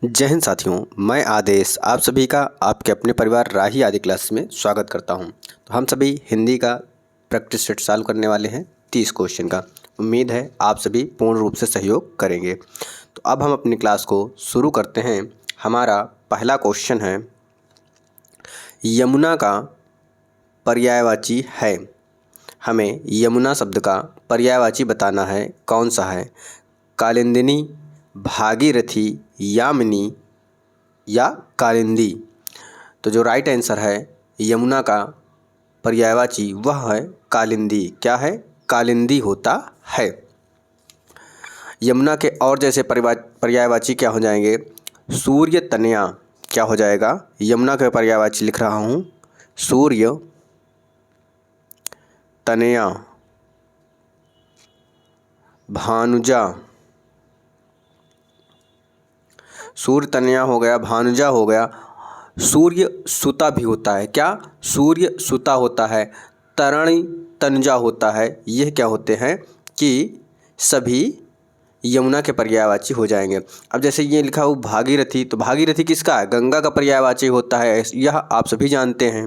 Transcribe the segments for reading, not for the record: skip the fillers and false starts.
जय हिंद साथियों, मैं आदेश आप सभी का आपके अपने परिवार राही आदि क्लास में स्वागत करता हूं। तो हम सभी हिंदी का प्रैक्टिस सेट सॉल्व करने वाले हैं 30 क्वेश्चन का। उम्मीद है आप सभी पूर्ण रूप से सहयोग करेंगे। तो अब हम अपनी क्लास को शुरू करते हैं। हमारा पहला क्वेश्चन है, यमुना का पर्यायवाची है। हमें यमुना शब्द का पर्यायवाची बताना है, कौन सा है? कालिंदिनी, भागीरथी, यामिनी या कालिंदी। तो जो राइट आंसर है यमुना का पर्यायवाची वह है कालिंदी। क्या है? कालिंदी होता है। यमुना के और जैसे पर्यायवाची क्या हो जाएंगे? सूर्य तनया क्या हो जाएगा? यमुना के पर्यायवाची लिख रहा हूँ, सूर्य तनया, भानुजा। सूर्य तनया हो गया, भानुजा हो गया। सूर्य सुता भी होता है। क्या? सूर्य सुता होता है। तरणि तनुजा होता है। यह क्या होते हैं कि सभी यमुना के पर्यायवाची हो जाएंगे। अब जैसे ये लिखा हो भागीरथी, तो भागीरथी किसका है? गंगा का पर्यायवाची होता है, यह आप सभी जानते हैं।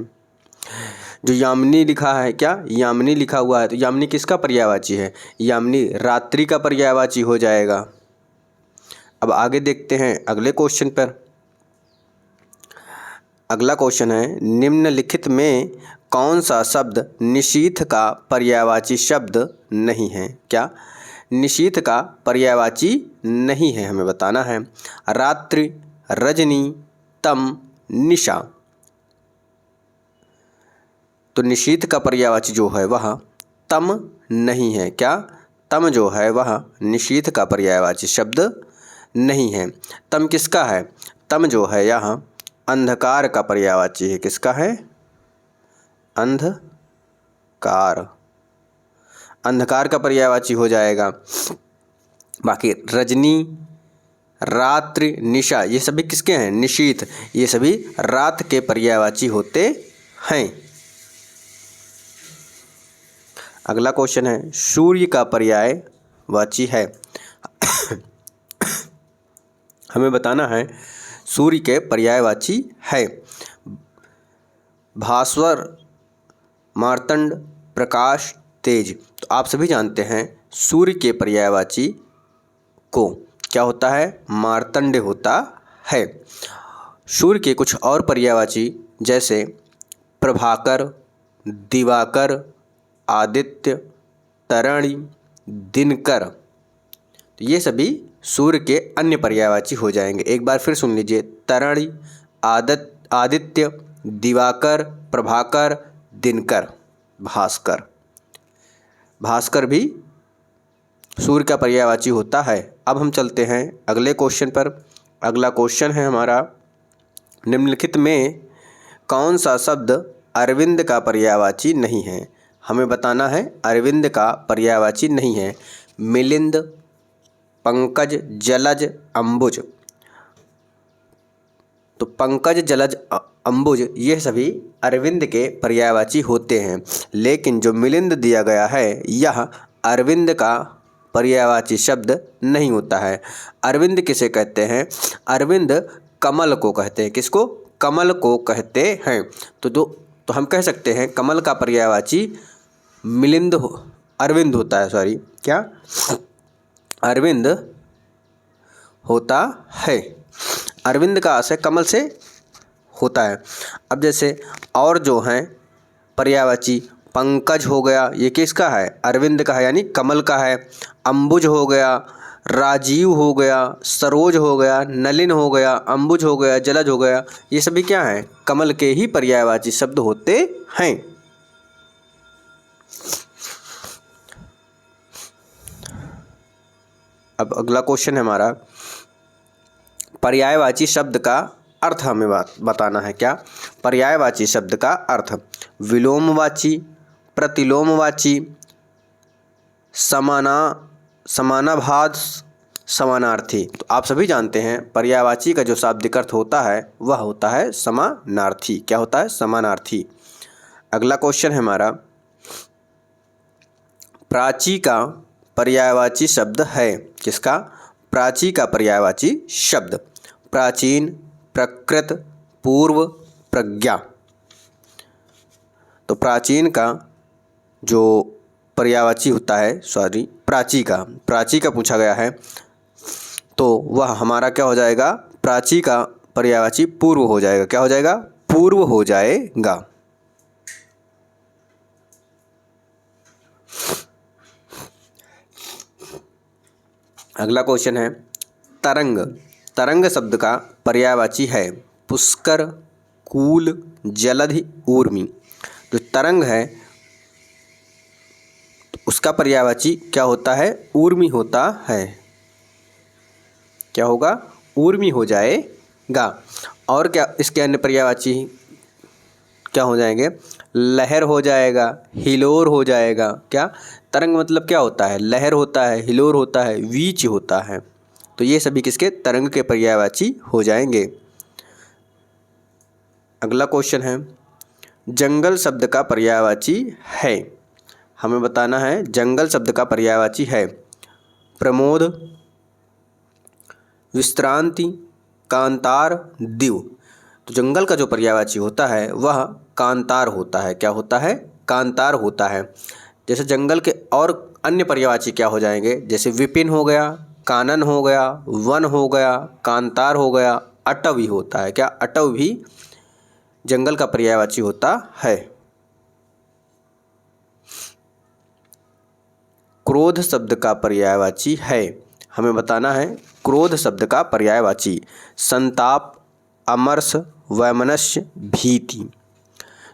जो यामिनी लिखा है, क्या यामिनी लिखा हुआ है, तो यामिनी किसका पर्यायवाची है? यामिनी रात्रि का पर्यायवाची हो जाएगा। अब आगे देखते हैं अगले क्वेश्चन पर। अगला क्वेश्चन है, निम्नलिखित में कौन सा शब्द निशीथ का पर्यायवाची शब्द नहीं है? क्या? निशीथ का पर्यायवाची नहीं है, हमें बताना है। रात्रि, रजनी, तम, निशा। तो निशीथ का पर्यायवाची जो है वह तम नहीं है। क्या? तम जो है वह निशीथ का पर्यायवाची शब्द नहीं है। तम किसका है? तम जो है यह अंधकार का पर्यायवाची है। किसका है? अंधकार। अंधकार का पर्यायवाची हो जाएगा। बाकी रजनी, रात्रि, निशा ये सभी किसके हैं? निशीथ। ये सभी रात के पर्यायवाची होते हैं। अगला क्वेश्चन है, सूर्य का पर्यायवाची है। हमें बताना है सूर्य के पर्यायवाची है। भास्वर, मार्तंड, प्रकाश, तेज। तो आप सभी जानते हैं सूर्य के पर्यायवाची को क्या होता है? मार्तंड होता है। सूर्य के कुछ और पर्यायवाची जैसे प्रभाकर, दिवाकर, आदित्य, तरणि, दिनकर, तो ये सभी सूर्य के अन्य पर्यायवाची हो जाएंगे। एक बार फिर सुन लीजिए, तरणि, आदित्य, दिवाकर, प्रभाकर, दिनकर, भास्कर। भास्कर भी सूर्य का पर्यायवाची होता है। अब हम चलते हैं अगले क्वेश्चन पर। अगला क्वेश्चन है हमारा, निम्नलिखित में कौन सा शब्द अरविंद का पर्यायवाची नहीं है? हमें बताना है अरविंद का पर्यायवाची नहीं है। मिलिंद, पंकज, जलज, अंबुज। तो पंकज, जलज, अंबुज ये सभी अरविंद के पर्यायवाची होते हैं, लेकिन जो मिलिंद दिया गया है यह अरविंद का पर्यायवाची शब्द नहीं होता है। अरविंद किसे कहते हैं? अरविंद कमल को कहते हैं। किसको? कमल को कहते हैं। तो हम कह सकते हैं कमल का पर्यायवाची अरविंद होता है। सॉरी, क्या? अरविंद होता है। अरविंद का आशय कमल से होता है। अब जैसे और जो हैं पर्यायवाची, पंकज हो गया, ये किसका है? अरविंद का है, यानी कमल का है। अंबुज हो गया, राजीव हो गया, सरोज हो गया, नलिन हो गया, अंबुज हो गया, जलज हो गया, ये सभी क्या हैं? कमल के ही पर्यायवाची शब्द होते हैं। अब अगला क्वेश्चन है हमारा, पर्यायवाची शब्द का अर्थ हमें बताना है। क्या? पर्यायवाची शब्द का अर्थ विलोमवाची, प्रतिलोमवाची, समानाभास, समानार्थी। तो आप सभी जानते हैं पर्यायवाची का जो शाब्दिक अर्थ होता है वह होता है समानार्थी। क्या होता है? समानार्थी। अगला क्वेश्चन है हमारा, प्राची का पर्यायवाची शब्द है। किसका? प्राची का पर्यायवाची शब्द। प्राचीन, प्रकृत, पूर्व, प्रज्ञा। तो प्राचीन का जो पर्यायवाची होता है, प्राची का पूछा गया है, तो वह हमारा क्या हो जाएगा? प्राची का पर्यायवाची पूर्व हो जाएगा। क्या हो जाएगा? पूर्व हो जाएगा। अगला क्वेश्चन है तरंग। तरंग शब्द का पर्यायवाची है पुष्कर, कूल, जलधि, ऊर्मी। जो तरंग है उसका पर्यायवाची क्या होता है? ऊर्मी होता है। क्या होगा? ऊर्मी हो जाएगा। और क्या इसके अन्य पर्यायवाची क्या हो जाएंगे? लहर हो जाएगा, हिलोर हो जाएगा। क्या? तरंग मतलब क्या होता है? लहर होता है, हिलोर होता है, वीच होता है। तो ये सभी किसके? तरंग के पर्यायवाची हो जाएंगे। अगला क्वेश्चन है जंगल शब्द का पर्यायवाची है। हमें बताना है जंगल शब्द का पर्यायवाची है प्रमोद, विश्रांति, कांतार, दीव। तो जंगल का जो पर्यायवाची होता है वह कांतार होता है। क्या होता है? कांतार होता है। जैसे जंगल के और अन्य पर्यायवाची क्या हो जाएंगे? जैसे विपिन हो गया, कानन हो गया, वन हो गया, कांतार हो गया, अटव भी होता है। क्या? अटव भी जंगल का पर्यायवाची होता है। क्रोध शब्द का पर्यायवाची है। हमें बताना है क्रोध शब्द का पर्यायवाची संताप, अमर्ष, वैमनस्य, भीति।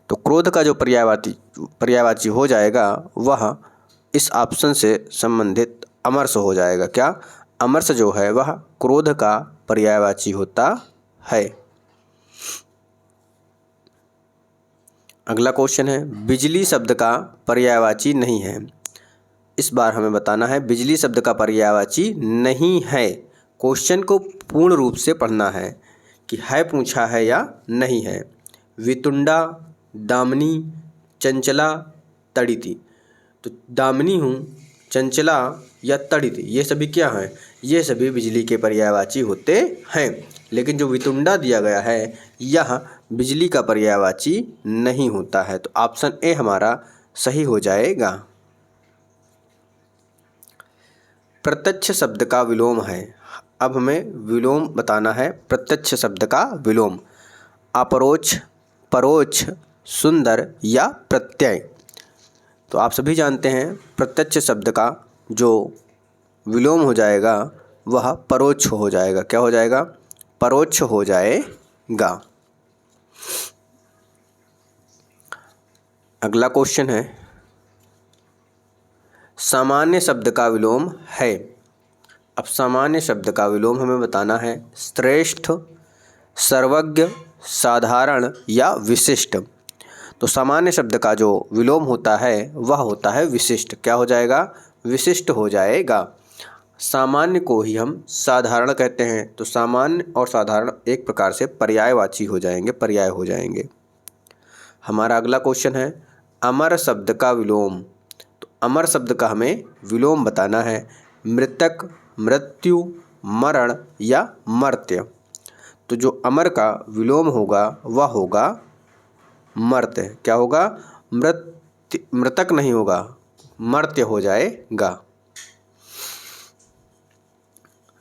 तो क्रोध का जो पर्यायवाची हो जाएगा वह इस ऑप्शन से संबंधित अमर्ष हो जाएगा। क्या? अमर्ष जो है वह क्रोध का पर्यायवाची होता है। अगला क्वेश्चन है बिजली शब्द का पर्यायवाची नहीं है। इस बार हमें बताना है बिजली शब्द का पर्यायवाची नहीं है। क्वेश्चन को पूर्ण रूप से पढ़ना है कि है पूछा है या नहीं है। वितुंडा, दामिनी, चंचला, तड़िति। तो दामिनी हूँ, चंचला या तड़ित, ये सभी क्या हैं? ये सभी बिजली के पर्यायवाची होते हैं। लेकिन जो वितुंडा दिया गया है यह बिजली का पर्यायवाची नहीं होता है। तो ऑप्शन ए हमारा सही हो जाएगा। प्रत्यक्ष शब्द का विलोम है। अब हमें विलोम बताना है प्रत्यक्ष शब्द का विलोम। अपरोक्ष, परोक्ष, सुंदर या प्रत्यय। तो आप सभी जानते हैं प्रत्यक्ष शब्द का जो विलोम हो जाएगा वह परोक्ष हो जाएगा। क्या हो जाएगा? परोक्ष हो जाएगा। अगला क्वेश्चन है सामान्य शब्द का विलोम है। अब सामान्य शब्द का विलोम हमें बताना है श्रेष्ठ, सर्वज्ञ, साधारण या विशिष्ट। तो सामान्य शब्द का जो विलोम होता है वह होता है विशिष्ट। क्या हो जाएगा? विशिष्ट हो जाएगा। सामान्य को ही हम साधारण कहते हैं। तो सामान्य और साधारण एक प्रकार से पर्यायवाची हो जाएंगे, पर्याय हो जाएंगे। हमारा अगला क्वेश्चन है अमर शब्द का विलोम। तो अमर शब्द का हमें विलोम बताना है मृतक, मृत्यु, मरण या मर्त्य। तो जो अमर का विलोम होगा वह होगा मर्त्य। क्या होगा? मृतक नहीं होगा, मर्त्य हो जाएगा।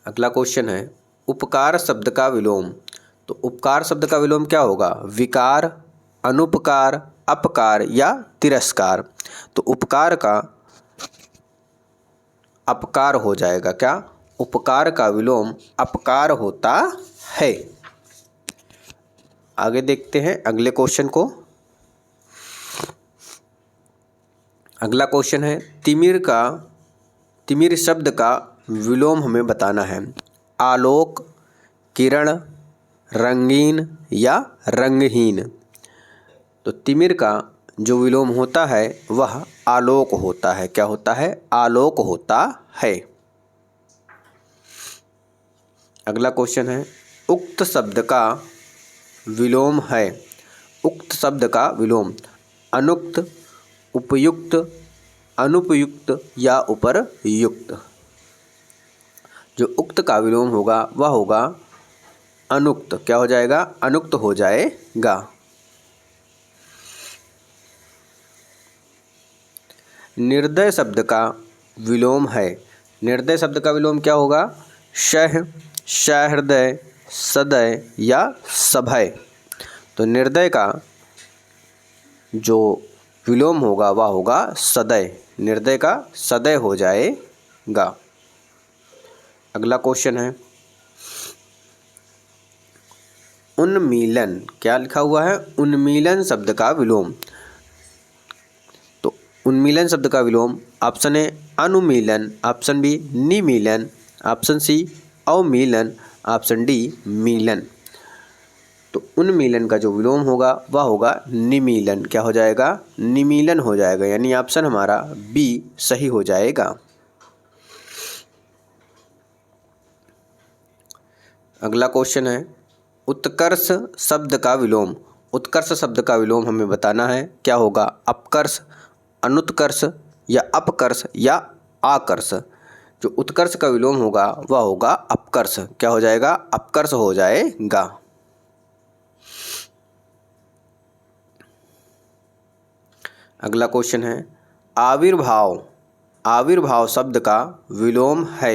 अगला क्वेश्चन है उपकार शब्द का विलोम। तो उपकार शब्द का विलोम क्या होगा? विकार, अनुपकार, अपकार या तिरस्कार। तो उपकार का अपकार हो जाएगा। क्या? उपकार का विलोम अपकार होता है। आगे देखते हैं अगले क्वेश्चन को। अगला क्वेश्चन है तिमिर शब्द का विलोम हमें बताना है आलोक, किरण, रंगीन या रंगहीन। तो तिमिर का जो विलोम होता है वह आलोक होता है। क्या होता है? आलोक होता है। अगला क्वेश्चन है उक्त शब्द का विलोम है। उक्त शब्द का विलोम अनुक्त, उपयुक्त, अनुपयुक्त या उपरयुक्त। जो उक्त का विलोम होगा वह होगा अनुक्त, क्या हो जाएगा? अनुक्त हो जाएगा। निर्दय शब्द का विलोम है। निर्दय शब्द का विलोम क्या होगा? सह, सहृदय, सदय या सभय। तो निर्दय का जो विलोम होगा वह होगा सदय। निर्दय का सदय हो जाएगा। अगला क्वेश्चन है उन्मीलन। क्या लिखा हुआ है? उन्मीलन शब्द का विलोम। तो उन्मीलन शब्द का विलोम ऑप्शन ए अनुमीलन, ऑप्शन बी निमीलन, ऑप्शन सी अवमीलन, ऑप्शन डी मीलन। तो उन्मीलन का जो विलोम होगा वह होगा निमीलन। क्या हो जाएगा? निमीलन हो जाएगा, यानी ऑप्शन हमारा बी सही हो जाएगा। अगला क्वेश्चन है उत्कर्ष शब्द का विलोम। उत्कर्ष शब्द का विलोम हमें बताना है। क्या होगा? अपकर्ष, अनुत्कर्ष या अपकर्ष या आकर्ष। जो उत्कर्ष का विलोम होगा वह होगा अपकर्ष। क्या हो जाएगा? अपकर्ष हो जाएगा। अगला क्वेश्चन है आविर्भाव। आविर्भाव शब्द का विलोम है।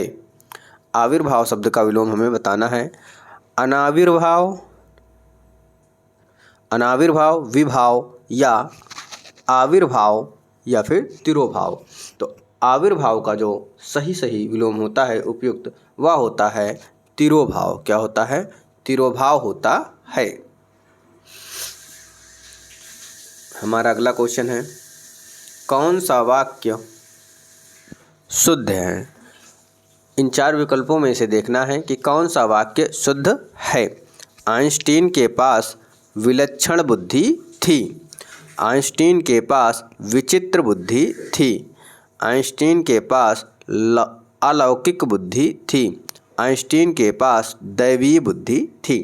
आविर्भाव शब्द का विलोम हमें बताना है। अनाविर्भाव, अनाविर्भाव, विभाव या आविर्भाव या फिर तिरोभाव। तो आविर्भाव का जो सही विलोम होता है उपयुक्त, वह होता है तिरोभाव। क्या होता है? तिरोभाव होता है। हमारा अगला क्वेश्चन है कौन सा वाक्य शुद्ध है? इन 4 विकल्पों में से देखना है कि कौन सा वाक्य शुद्ध है। आइंस्टीन के पास विलक्षण बुद्धि थी। आइंस्टीन के पास विचित्र बुद्धि थी। आइंस्टीन के पास अलौकिक बुद्धि थी। आइंस्टीन के पास दैवीय बुद्धि थी।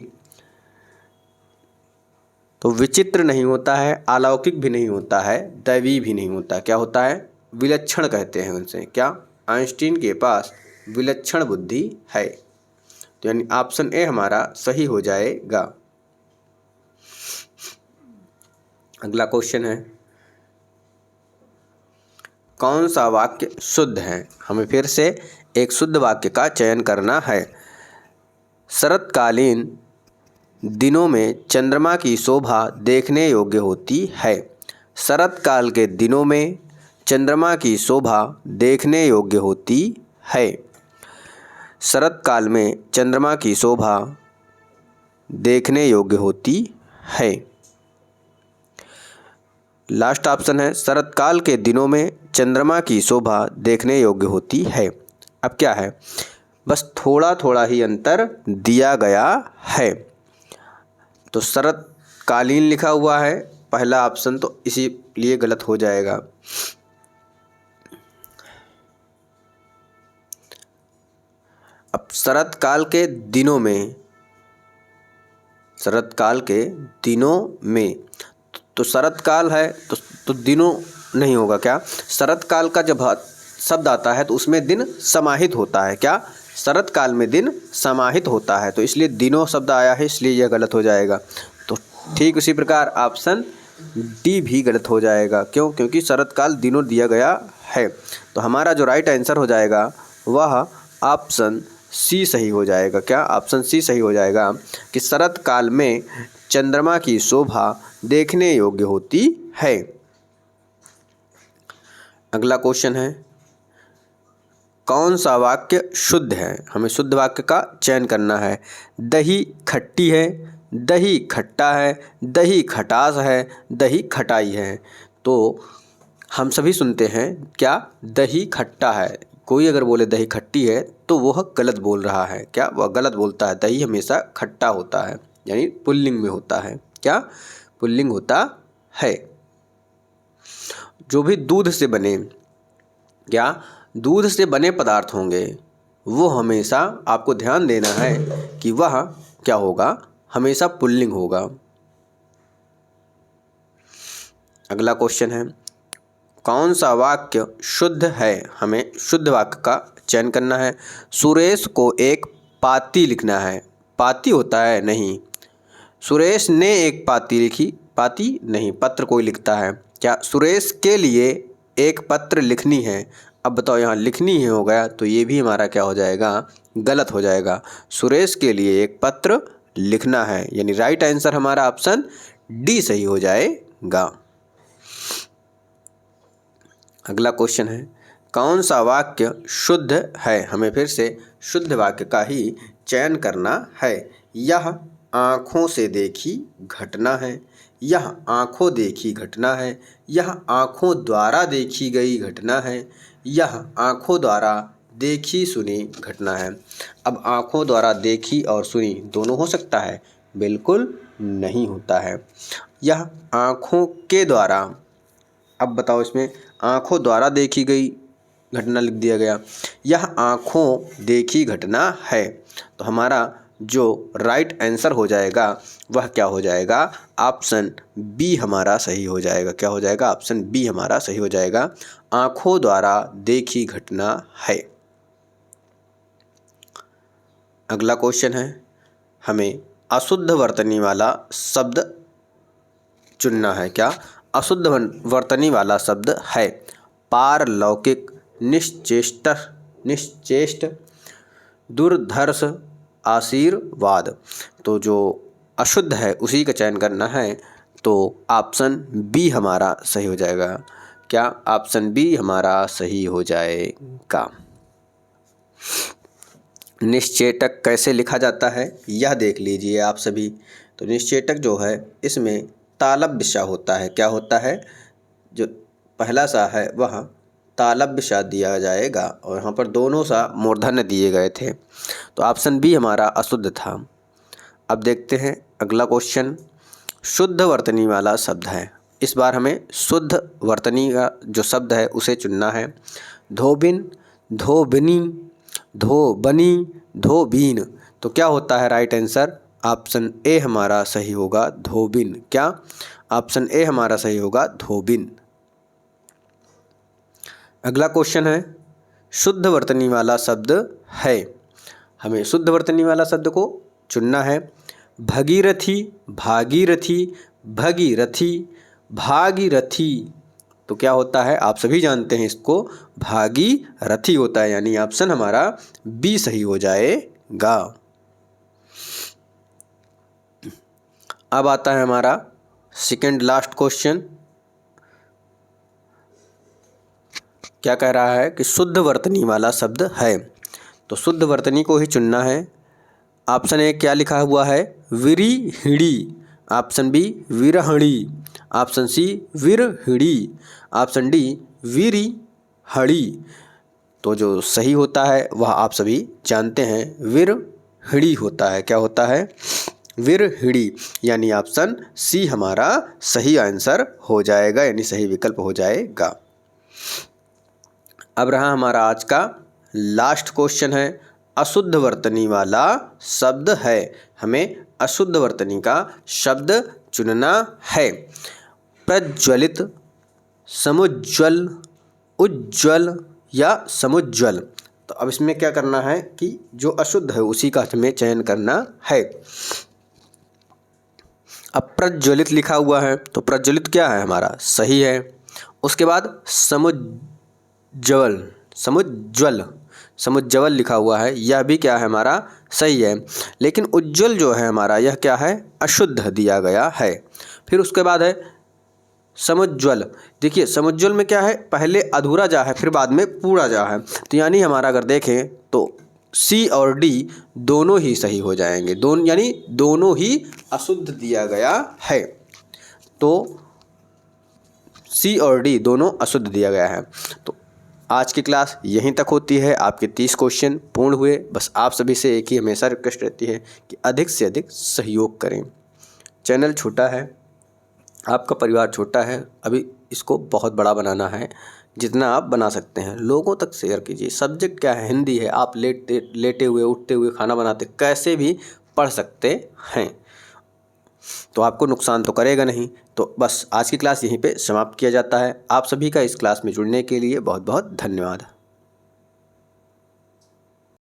तो विचित्र नहीं होता है, अलौकिक भी नहीं होता है, दैवीय भी नहीं होता। क्या होता है? विलक्षण कहते हैं उनसे। क्या? आइंस्टीन के पास विलक्षण बुद्धि है। तो यानी ऑप्शन ए हमारा सही हो जाएगा। अगला क्वेश्चन है कौन सा वाक्य शुद्ध है? हमें फिर से एक शुद्ध वाक्य का चयन करना है। शरतकालीन दिनों में चंद्रमा की शोभा देखने योग्य होती है। शरतकाल के दिनों में चंद्रमा की शोभा देखने योग्य होती है। शरतकाल में चंद्रमा की शोभा देखने योग्य होती है। लास्ट ऑप्शन है शरतकाल के दिनों में चंद्रमा की शोभा देखने योग्य होती है। अब क्या है? बस थोड़ा थोड़ा ही अंतर दिया गया है। तो शरतकालीन लिखा हुआ है पहला ऑप्शन, तो इसीलिए गलत हो जाएगा। अब शरतकाल के दिनों में, शरतकाल के दिनों में, तो शरतकाल है तो दिनों नहीं होगा। क्या? शरतकाल का जब शब्द आता है तो उसमें दिन समाहित होता है। क्या? शरतकाल में दिन समाहित होता है, तो इसलिए दिनों शब्द आया है, इसलिए यह गलत हो जाएगा। तो ठीक उसी प्रकार ऑप्शन डी भी गलत हो जाएगा। क्यों? क्योंकि शरतकाल दिनों दिया गया है। तो हमारा जो राइट आंसर हो जाएगा वह ऑप्शन सी सही हो जाएगा। क्या? ऑप्शन सी सही हो जाएगा कि शरतकाल में चंद्रमा की शोभा देखने योग्य होती है। अगला क्वेश्चन है कौन सा वाक्य शुद्ध है? हमें शुद्ध वाक्य का चयन करना है। दही खट्टी है, दही खट्टा है, दही खटास है, दही खटाई है। तो हम सभी सुनते हैं क्या? दही खट्टा है। कोई अगर बोले दही खट्टी है तो वह गलत बोल रहा है। क्या? वह गलत बोलता है। दही हमेशा खट्टा होता है, यानी पुल्लिंग में होता है। क्या? पुल्लिंग होता है। जो भी दूध से बने, क्या दूध से बने पदार्थ होंगे, वो हमेशा आपको ध्यान देना है कि वह क्या होगा? हमेशा पुल्लिंग होगा। अगला क्वेश्चन है कौन सा वाक्य शुद्ध है? हमें शुद्ध वाक्य का चयन करना है। सुरेश को एक पाती लिखना है। पाती होता है? नहीं। सुरेश ने एक पाती लिखी, पाती नहीं, पत्र कोई लिखता है। क्या सुरेश के लिए एक पत्र लिखनी है? अब बताओ, यहाँ लिखनी है हो गया तो ये भी हमारा क्या हो जाएगा? गलत हो जाएगा। सुरेश के लिए एक पत्र लिखना है, यानी राइट आंसर हमारा ऑप्शन डी सही हो जाएगा। अगला क्वेश्चन है, कौन सा वाक्य शुद्ध है? हमें फिर से शुद्ध वाक्य का ही चयन करना है। यह आँखों से देखी घटना है, यह आँखों देखी घटना है, यह आँखों द्वारा देखी गई घटना है, यह आँखों द्वारा देखी सुनी घटना है। अब आँखों द्वारा देखी और सुनी दोनों हो सकता है? बिल्कुल नहीं होता है। यह आँखों के द्वारा, अब बताओ इसमें आँखों द्वारा देखी गई घटना लिख दिया गया, यह आँखों देखी घटना है, तो हमारा जो राइट आंसर हो जाएगा वह क्या हो जाएगा? ऑप्शन बी हमारा सही हो जाएगा। क्या हो जाएगा? ऑप्शन बी हमारा सही हो जाएगा। आँखों द्वारा देखी घटना है। अगला क्वेश्चन है, हमें अशुद्ध वर्तनी वाला शब्द चुनना है। क्या अशुद्ध वर्तनी वाला शब्द है? पारलौकिक, निश्चेष्ट, दुर्धर्ष, आशीर्वाद। तो जो अशुद्ध है उसी का चयन करना है, तो ऑप्शन बी हमारा सही हो जाएगा। क्या ऑप्शन बी हमारा सही हो जाएगा। निश्चेतक कैसे लिखा जाता है यह देख लीजिए आप सभी। तो निश्चेतक जो है इसमें तालव्य सा होता है। क्या होता है? जो पहला सा है वह तालव्य सा दिया जाएगा और यहाँ पर दोनों सा मूर्धन्य दिए गए थे, तो ऑप्शन बी हमारा अशुद्ध था। अब देखते हैं अगला क्वेश्चन, शुद्ध वर्तनी वाला शब्द है। इस बार हमें शुद्ध वर्तनी का जो शब्द है उसे चुनना है। धोबिन, धोबनी, धोबनी, धोबीन। तो क्या होता है राइट आंसर? ऑप्शन ए हमारा सही होगा, धोबिन। क्या? ऑप्शन ए हमारा सही होगा, धोबिन। अगला क्वेश्चन है, शुद्ध वर्तनी वाला शब्द है। हमें शुद्ध वर्तनी वाला शब्द को चुनना है। भगीरथी, भागीरथी, भगीरथी, भागीरथी। तो क्या होता है? आप सभी जानते हैं इसको, भागीरथी होता है, यानी ऑप्शन हमारा बी सही हो जाएगा। अब आता है हमारा सेकंड लास्ट क्वेश्चन। क्या कह रहा है कि शुद्ध वर्तनी वाला शब्द है, तो शुद्ध वर्तनी को ही चुनना है। ऑप्शन ए क्या लिखा हुआ है? विरिहिणी, ऑप्शन बी विरहणी, ऑप्शन सी विरहिणी, ऑप्शन डी विरिहणी। तो जो सही होता है वह आप सभी जानते हैं, विरहिणी होता है। क्या होता है? विरहिणी, यानी ऑप्शन सी हमारा सही आंसर हो जाएगा, यानी सही विकल्प हो जाएगा। अब रहा हमारा आज का लास्ट क्वेश्चन है, अशुद्ध वर्तनी वाला शब्द है। हमें अशुद्ध वर्तनी का शब्द चुनना है। प्रज्वलित, समुज्ज्वल, उज्ज्वल या समुज्ज्वल। तो अब इसमें क्या करना है कि जो अशुद्ध है उसी का हमें चयन करना है। अब प्रज्वलित लिखा हुआ है तो प्रज्वलित क्या है हमारा? सही है। उसके बाद समुज्ज्वल लिखा हुआ है, यह भी क्या है हमारा? सही है। लेकिन उज्ज्वल जो है हमारा यह क्या है? अशुद्ध दिया गया है। फिर उसके बाद है समुज्ज्वल। देखिए समुज्ज्वल में क्या है? पहले अधूरा जा है फिर बाद में पूरा जा है, तो यानी हमारा अगर देखें तो सी और डी दोनों ही सही हो जाएंगे, यानी दोनों ही अशुद्ध दिया गया है। तो सी और डी दोनों अशुद्ध दिया गया है। तो आज की क्लास यहीं तक होती है। आपके 30 क्वेश्चन पूर्ण हुए। बस आप सभी से एक ही हमेशा रिक्वेस्ट रहती है कि अधिक से अधिक सहयोग करें। चैनल छोटा है, आपका परिवार छोटा है, अभी इसको बहुत बड़ा बनाना है। जितना आप बना सकते हैं लोगों तक शेयर कीजिए। सब्जेक्ट क्या है? हिंदी है। आप लेटे हुए, उठते हुए, खाना बनाते, कैसे भी पढ़ सकते हैं, तो आपको नुकसान तो करेगा नहीं। तो बस आज की क्लास यहीं पे समाप्त किया जाता है। आप सभी का इस क्लास में जुड़ने के लिए बहुत बहुत धन्यवाद।